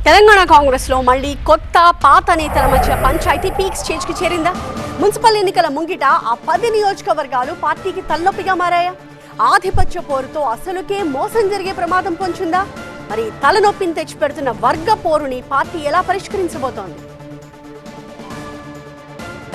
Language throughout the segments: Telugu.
తెలంగాణ కాంగ్రెస్ లో మళ్ళీ కొత్త పాత నేతల మధ్య పంచాయతీ పీక్ స్టేజ్ కి చేరిందా? మున్సిపల్ ఎన్నికల ముంగిట ఆ 10 నియోజకవర్గాలు పార్టీకి తలనొప్పిగా మారాయా? ఆధిపత్య పోరుతో అసలుకే మోసం జరిగే ప్రమాదం పొంచుందా? మరి తలనొప్పిని తెచ్చిపెడుతున్న వర్గ పోరుని పార్టీ ఎలా పరిష్కరించబోతోంది?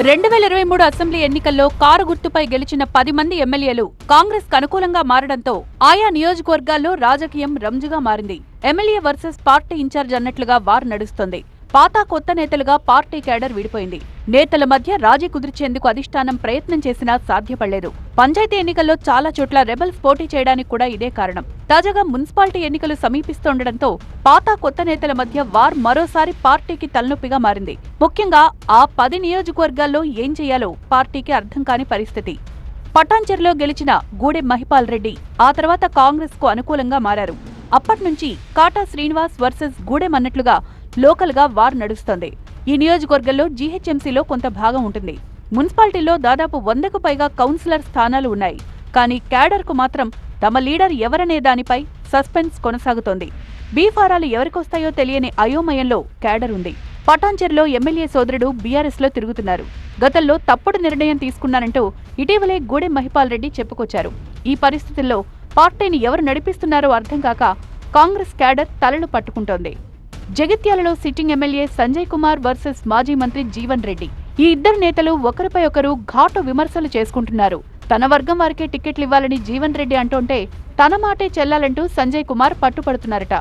2023 అసెంబ్లీ ఎన్నికల్లో కారు గుర్తుపై గెలిచిన 10 మంది ఎమ్మెల్యేలు కాంగ్రెస్ కనుకూలంగా మారడంతో ఆయా నియోజకవర్గాల్లో రాజకీయం రంజుగా మారింది. ఎమ్మెల్యే వర్సెస్ పార్టీ ఇన్ఛార్జ్ అన్నట్లుగా వార్ నడుస్తోంది. పాత కొత్త నేతలుగా పార్టీ క్యాడర్ విడిపోయింది. నేతల మధ్య రాజీ కుదిర్చేందుకు అధిష్టానం ప్రయత్నం చేసినా సాధ్యపడలేదు. పంచాయతీ ఎన్నికల్లో చాలా చోట్ల రెబల్స్ పోటీ చేయడానికి కూడా ఇదే కారణం. తాజాగా మున్సిపాలిటీ ఎన్నికలు సమీపిస్తుండటంతో పాత కొత్త నేతల మధ్య వార్ మరోసారి పార్టీకి తలనొప్పిగా మారింది. ముఖ్యంగా ఆ 10 నియోజకవర్గాల్లో ఏం చేయాలో పార్టీకి అర్థం కాని పరిస్థితి. పటాన్చెరులో గెలిచిన గూడెం మహిపాల్ రెడ్డి ఆ తర్వాత కాంగ్రెస్ కు అనుకూలంగా మారారు. అప్పట్నుంచి కాటా శ్రీనివాస్ వర్సెస్ గూడెం అన్నట్లుగా లోకల్ గా వార్ నడుస్తోంది. ఈ నియోజకవర్గంలో జీహెచ్ఎంసీలో కొంత భాగం ఉంటుంది. మున్సిపాలిటీలో దాదాపు 100కు పైగా కౌన్సిలర్ స్థానాలు ఉన్నాయి. కానీ క్యాడర్ కు మాత్రం తమ లీడర్ ఎవరనే దానిపై సస్పెన్స్ కొనసాగుతోంది. బీఫారాలు ఎవరికొస్తాయో తెలియని అయోమయంలో క్యాడర్ ఉంది. పటాన్చెరులో ఎమ్మెల్యే సోదరుడు బీఆర్ఎస్ లో తిరుగుతున్నారు. గతంలో తప్పుడు నిర్ణయం తీసుకున్నారంటూ ఇటీవలే గూడెం మహిపాల్ రెడ్డి చెప్పుకొచ్చారు. ఈ పరిస్థితుల్లో పార్టీని ఎవరు నడిపిస్తున్నారో అర్థం కాక కాంగ్రెస్ క్యాడర్ తలలు పట్టుకుంటోంది. జగిత్యాలలో sitting MLA Sanjay Kumar versus మాజీ మంత్రి జీవన్ రెడ్డి. ఈ ఇద్దరు నేతలు ఒకరిపై ఒకరు ఘాటు విమర్శలు చేసుకుంటున్నారు. తన వర్గం వారికే టికెట్లు ఇవ్వాలని జీవన్ రెడ్డి అంటోంటే తన మాటే చెల్లాలంటూ సంజయ్ కుమార్ పట్టుపడుతున్నారట.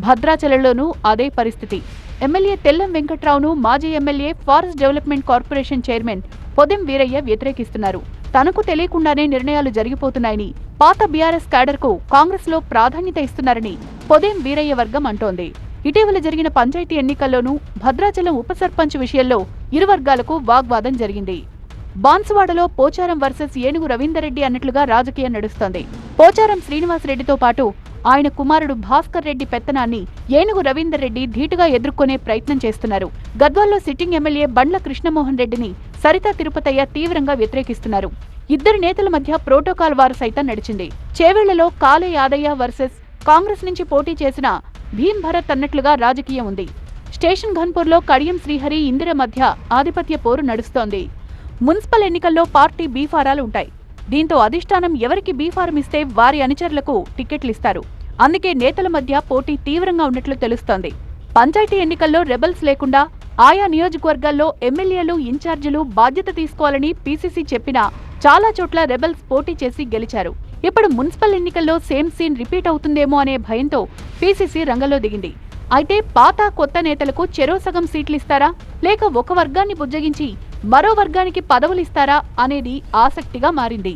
భద్రాచలంలోనూ అదే పరిస్థితి. ఎమ్మెల్యే తెల్లం వెంకట్రావును మాజీ MLA forest development corporation chairman Podem Veeraiah వ్యతిరేకిస్తున్నారు. తనకు తెలియకుండానే నిర్ణయాలు జరిగిపోతున్నాయని, పాత బీఆర్ఎస్ క్యాడర్ కు కాంగ్రెస్ లో ప్రాధాన్యత ఇస్తున్నారని పొదెం వీరయ్య వర్గం అంటోంది. ఇటీవల జరిగిన పంచాయతీ ఎన్నికల్లోనూ భద్రాచలం ఉప సర్పంచ్ విషయంలో ఇరు వర్గాలకు వాగ్వాదం జరిగింది. బాన్సువాడలో పోచారం వర్సెస్ ఏనుగు రవీందర్ రెడ్డి అన్నట్లుగా రాజకీయం నడుస్తోంది. పోచారం శ్రీనివాస్ రెడ్డితో పాటు ఆయన కుమారుడు భాస్కర్ రెడ్డి పెత్తనాన్ని ఏనుగు రవీందర్ రెడ్డి ధీటుగా ఎదుర్కొనే ప్రయత్నం చేస్తున్నారు. గద్వాల్లో సిట్టింగ్ ఎమ్మెల్యే బండ్ల కృష్ణమోహన్ రెడ్డిని సరితా తిరుపతయ్య తీవ్రంగా వ్యతిరేకిస్తున్నారు. ఇద్దరు నేతల మధ్య ప్రోటోకాల్ వారు సైతం నడిచింది. చేవెళ్లలో కాలే యాదయ్య వర్సెస్ కాంగ్రెస్ నుంచి పోటీ చేసిన భీమ్ భరత్ అన్నట్లుగా రాజకీయం ఉంది. స్టేషన్ ఘన్పూర్లో కడియం శ్రీహరి ఇందిర మధ్య ఆధిపత్య పోరు నడుస్తోంది. మున్సిపల్ ఎన్నికల్లో పార్టీ బీఫారాలు ఉంటాయి. దీంతో అధిష్టానం ఎవరికి బీఫారం ఇస్తే వారి అనుచరులకు టికెట్లు ఇస్తారు. అందుకే నేతల మధ్య పోటీ తీవ్రంగా ఉన్నట్లు తెలుస్తోంది. పంచాయతీ ఎన్నికల్లో రెబల్స్ లేకుండా ఆయా నియోజకవర్గాల్లో ఎమ్మెల్యేలు ఇన్ఛార్జీలు బాధ్యత తీసుకోవాలని పీసీసీ చెప్పినా చాలా చోట్ల రెబల్స్ పోటీ చేసి గెలిచారు. ఇప్పుడు మున్సిపల్ ఎన్నికల్లో సేమ్ సీన్ రిపీట్ అవుతుందేమో అనే భయంతో పీసీసీ రంగంలో దిగింది. అయితే పాత కొత్త నేతలకు చెరో సగం సీట్లు ఇస్తారా, లేక ఒక వర్గాన్ని బుజ్జగించి మరో వర్గానికి పదవులిస్తారా అనేది ఆసక్తిగా మారింది.